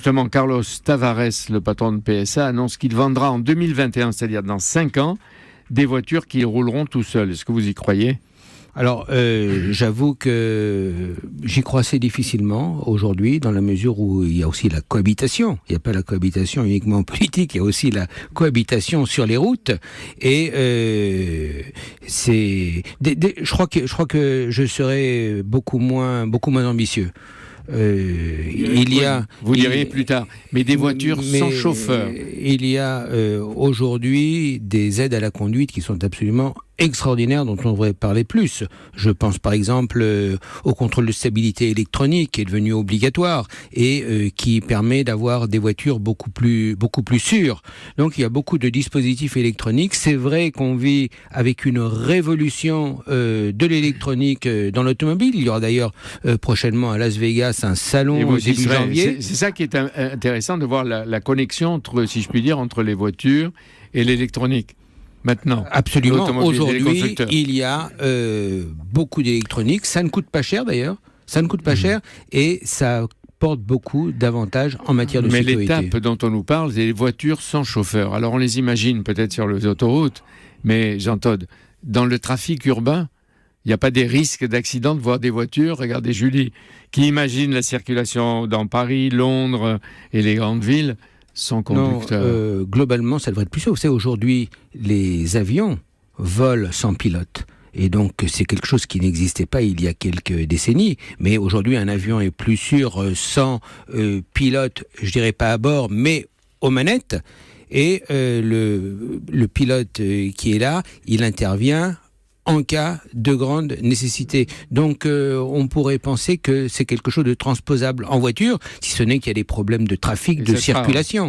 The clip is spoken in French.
justement, Carlos Tavares, le patron de PSA, annonce qu'il vendra en 2021, c'est-à-dire dans 5 ans, des voitures qui rouleront tout seuls. Est-ce que vous y croyez ? Alors, j'avoue que j'y crois assez difficilement aujourd'hui, dans la mesure où il y a aussi la cohabitation. Il n'y a pas la cohabitation uniquement politique, il y a aussi la cohabitation sur les routes. Et je crois que je serais beaucoup moins ambitieux. Vous diriez plus tard, mais des voitures sans chauffeur. Il y a aujourd'hui des aides à la conduite qui sont absolument extraordinaires, dont on devrait parler plus. Je pense par exemple au contrôle de stabilité électronique qui est devenu obligatoire et qui permet d'avoir des voitures beaucoup plus sûres. Donc il y a beaucoup de dispositifs électroniques. C'est vrai qu'on vit avec une révolution de l'électronique dans l'automobile. Il y aura d'ailleurs prochainement à Las Vegas un salon début janvier. C'est ça qui est intéressant de voir la connexion entre, si je puis dire, entre les voitures et l'électronique. Maintenant, absolument. Aujourd'hui, il y a beaucoup d'électronique. Ça ne coûte pas cher d'ailleurs. Ça ne coûte pas cher et ça porte beaucoup d'avantages en matière de sécurité. Mais l'étape dont on nous parle, c'est les voitures sans chauffeur. Alors on les imagine peut-être sur les autoroutes, mais Jean Todt, dans le trafic urbain, il n'y a pas des risques d'accident de voir des voitures. Regardez Julie, qui imagine la circulation dans Paris, Londres et les grandes villes. Sans conducteur. Non, globalement, ça devrait être plus sûr. Vous savez, aujourd'hui, les avions volent sans pilote. Et donc, c'est quelque chose qui n'existait pas il y a quelques décennies. Mais aujourd'hui, un avion est plus sûr sans pilote, je dirais pas à bord, mais aux manettes. Et le pilote qui est là, il intervient en cas de grande nécessité. Donc, on pourrait penser que c'est quelque chose de transposable en voiture, si ce n'est qu'il y a des problèmes de trafic, de circulation.